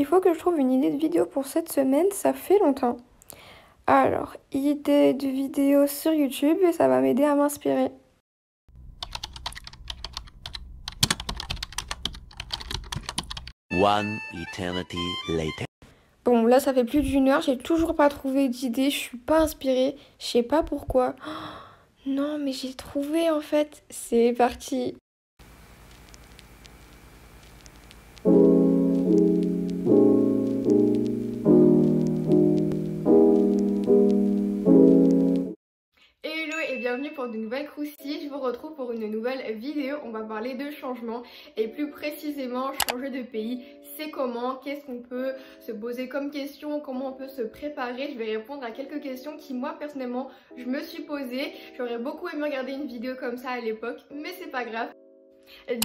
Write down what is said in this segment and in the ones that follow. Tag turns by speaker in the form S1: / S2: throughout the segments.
S1: Il faut que je trouve une idée de vidéo pour cette semaine, ça fait longtemps. Alors, idée de vidéo sur YouTube et ça va m'aider à m'inspirer.
S2: One eternity later.
S1: Bon, là ça fait plus d'1 heure, j'ai toujours pas trouvé d'idée, je suis pas inspirée, je sais pas pourquoi. Oh, non, mais j'ai trouvé en fait. C'est parti. Hello et bienvenue pour de nouvelles croustilles. Je vous retrouve pour une nouvelle vidéo. On va parler de changement et plus précisément changer de pays. C'est comment, qu'est-ce qu'on peut se poser comme question, comment on peut se préparer. Je vais répondre à quelques questions qui moi personnellement je me suis posée. J'aurais beaucoup aimé regarder une vidéo comme ça à l'époque, mais c'est pas grave.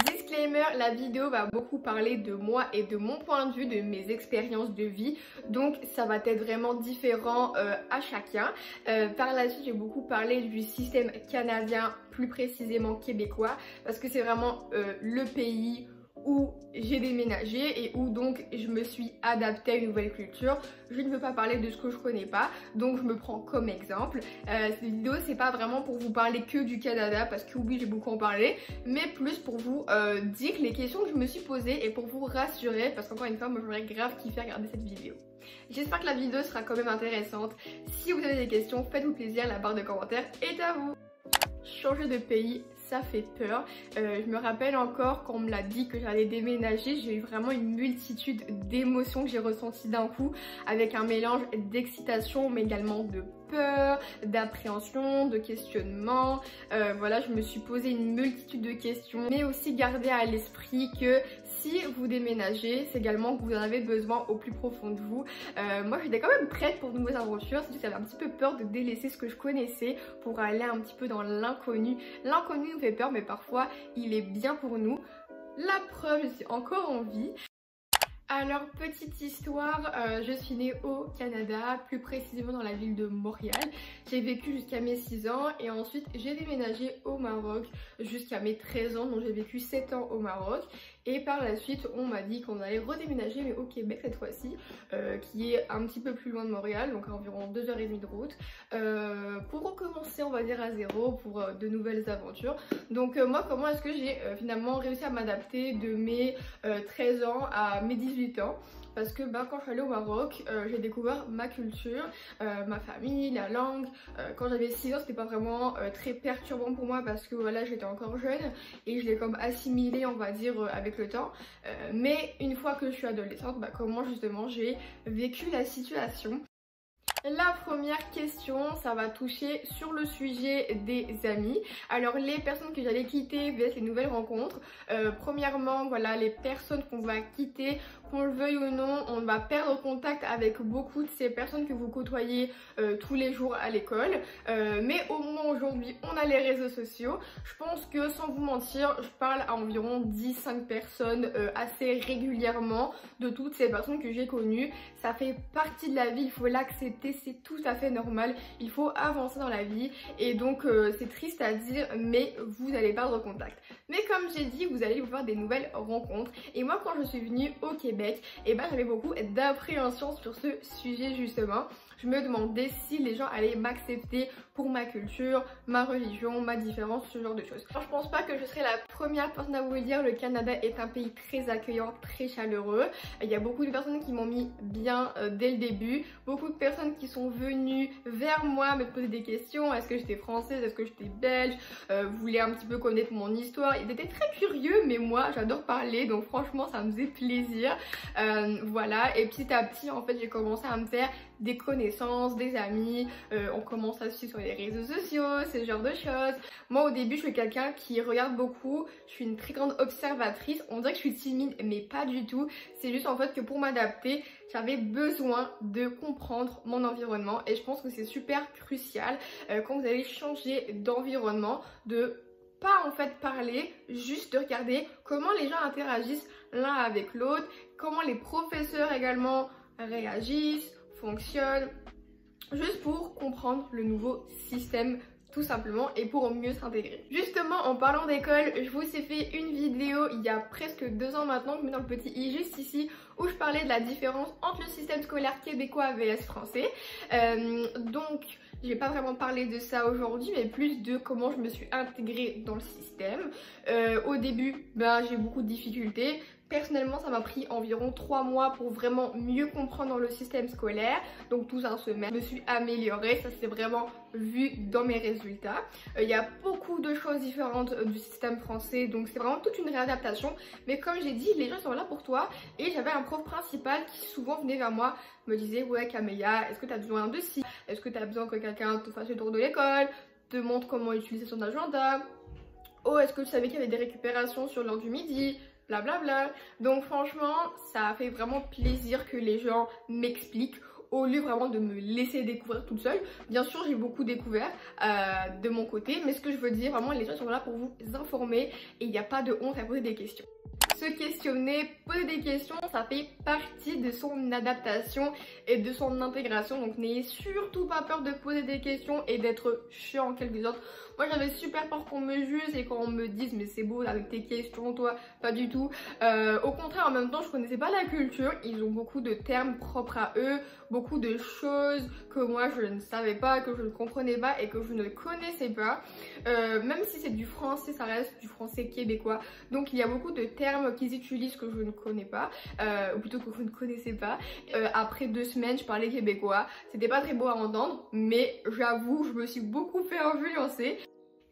S1: Disclaimer, la vidéo va beaucoup parler de moi et de mon point de vue, de mes expériences de vie, donc ça va être vraiment différent à chacun. Par la suite, j'ai beaucoup parlé du système canadien, plus précisément québécois, parce que c'est vraiment le pays où j'ai déménagé et où donc je me suis adaptée à une nouvelle culture. Je ne veux pas parler de ce que je connais pas, donc je me prends comme exemple. Cette vidéo c'est pas vraiment pour vous parler que du Canada, parce que oui j'ai beaucoup en parlé, mais plus pour vous dire les questions que je me suis posées et pour vous rassurer, parce qu'encore une fois moi j'aurais grave kiffé regarder cette vidéo. J'espère que la vidéo sera quand même intéressante. Si vous avez des questions, faites-vous plaisir, la barre de commentaires est à vous. Changer de pays, ça fait peur. Je me rappelle encore quand on me l'a dit que j'allais déménager, j'ai eu vraiment une multitude d'émotions que j'ai ressenties d'un coup, avec un mélange d'excitation mais également de peur, d'appréhension, de questionnement. Voilà, je me suis posé une multitude de questions, mais aussi garder à l'esprit que si vous déménagez, c'est également que vous en avez besoin au plus profond de vous. Moi j'étais quand même prête pour de nouvelles aventures, c'est juste que j'avais un petit peu peur de délaisser ce que je connaissais pour aller un petit peu dans l'inconnu. L'inconnu nous fait peur, mais parfois il est bien pour nous. La preuve, je suis encore en vie. Alors, petite histoire, je suis née au Canada, plus précisément dans la ville de Montréal. J'ai vécu jusqu'à mes 6 ans et ensuite j'ai déménagé au Maroc jusqu'à mes 13 ans, donc j'ai vécu 7 ans au Maroc. Et par la suite, on m'a dit qu'on allait redéménager, mais au Québec cette fois-ci, qui est un petit peu plus loin de Montréal, donc à environ 2h30 de route, pour recommencer, on va dire, à zéro, pour de nouvelles aventures. Donc moi, comment est-ce que j'ai finalement réussi à m'adapter de mes 13 ans à mes 18 ans? Parce que quand je suis allée au Maroc, j'ai découvert ma culture, ma famille, la langue. Quand j'avais 6 ans, c'était pas vraiment très perturbant pour moi parce que voilà, j'étais encore jeune et je l'ai comme assimilé, on va dire, avec le temps. Mais une fois que je suis adolescente, comment justement j'ai vécu la situation. La première question, ça va toucher sur le sujet des amis. Alors les personnes que j'allais quitter vs les nouvelles rencontres. Premièrement, voilà, les personnes qu'on va quitter, qu'on le veuille ou non, on va perdre contact avec beaucoup de ces personnes que vous côtoyez tous les jours à l'école. Mais au moment aujourd'hui, on a les réseaux sociaux. Je pense que sans vous mentir, je parle à environ 10-5 personnes assez régulièrement de toutes ces personnes que j'ai connues. Ça fait partie de la vie, il faut l'accepter. C'est tout à fait normal, il faut avancer dans la vie et donc c'est triste à dire mais vous allez perdre contact. Mais comme j'ai dit, vous allez vous faire des nouvelles rencontres et moi quand je suis venue au Québec, j'avais beaucoup d'appréhension sur ce sujet justement. Je me demandais si les gens allaient m'accepter pour ma culture, ma religion, ma différence, ce genre de choses. Alors, je pense pas que je serai la première personne à vous le dire, le Canada est un pays très accueillant, très chaleureux. Il y a beaucoup de personnes qui m'ont mis bien dès le début, beaucoup de personnes qui sont venues vers moi me poser des questions, est-ce que j'étais française, est-ce que j'étais belge, voulaient un petit peu connaître mon histoire. Ils étaient très curieux, mais moi j'adore parler, donc franchement ça me faisait plaisir. Voilà, et petit à petit en fait j'ai commencé à me faire des connaissances, des amis, on commence à se suivre sur les réseaux sociaux, ce genre de choses. Moi au début je suis quelqu'un qui regarde beaucoup, je suis une très grande observatrice, on dirait que je suis timide mais pas du tout, c'est juste en fait que pour m'adapter j'avais besoin de comprendre mon environnement et je pense que c'est super crucial quand vous allez changer d'environnement de pas en fait parler, juste de regarder comment les gens interagissent l'un avec l'autre, comment les professeurs également réagissent, fonctionnent, juste pour comprendre le nouveau système tout simplement, et pour mieux s'intégrer. Justement, en parlant d'école, je vous ai fait une vidéo il y a presque 2 ans maintenant, je mets dans le petit i juste ici, où je parlais de la différence entre le système scolaire québécois vs français. Donc, je vais pas vraiment parler de ça aujourd'hui, mais plus de comment je me suis intégrée dans le système. Au début, j'ai beaucoup de difficultés. Personnellement, ça m'a pris environ 3 mois pour vraiment mieux comprendre le système scolaire. Donc tout un semestre, je me suis améliorée, ça s'est vraiment vu dans mes résultats. Il y a beaucoup de choses différentes du système français, donc c'est vraiment toute une réadaptation. Mais comme j'ai dit, les gens sont là pour toi. Et j'avais un prof principal qui souvent venait vers moi, me disait: ouais Camélia, est-ce que tu as besoin de ci? Est-ce que tu as besoin que quelqu'un te fasse le tour de l'école, te montre comment utiliser son agenda? Oh, est-ce que tu savais qu'il y avait des récupérations sur l'heure du midi? Blablabla. Donc franchement, ça a fait vraiment plaisir que les gens m'expliquent au lieu vraiment de me laisser découvrir toute seule. Bien sûr, j'ai beaucoup découvert de mon côté, mais ce que je veux dire, vraiment, les gens sont là pour vous informer et il n'y a pas de honte à poser des questions. Se questionner, poser des questions, ça fait partie de son adaptation et de son intégration. Donc n'ayez surtout pas peur de poser des questions et d'être chiant en quelque sorte. Moi j'avais super peur qu'on me juge et qu'on me dise: mais c'est beau avec tes questions, toi, pas du tout. Au contraire, en même temps, je connaissais pas la culture. Ils ont beaucoup de termes propres à eux, beaucoup de choses que moi je ne savais pas, que je ne comprenais pas et que je ne connaissais pas. Même si c'est du français, ça reste du français québécois. Donc il y a beaucoup de termes qu'ils utilisent que je ne connais pas, ou plutôt que je ne connaissais pas. Après 2 semaines, je parlais québécois. C'était pas très beau à entendre, mais j'avoue, je me suis beaucoup fait influencer.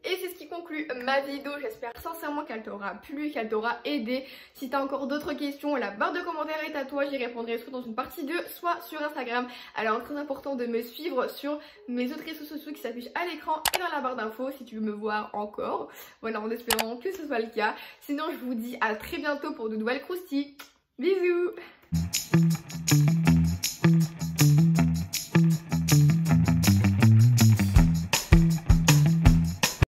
S1: Et c'est ce qui conclut ma vidéo, j'espère sincèrement qu'elle t'aura plu, qu'elle t'aura aidé. Si t'as encore d'autres questions, la barre de commentaires est à toi, j'y répondrai soit dans une partie 2, soit sur Instagram. Alors très important de me suivre sur mes autres réseaux sociaux qui s'affichent à l'écran et dans la barre d'infos si tu veux me voir encore. Voilà, en espérant que ce soit le cas. Sinon je vous dis à très bientôt pour de nouvelles croustilles. Bisous.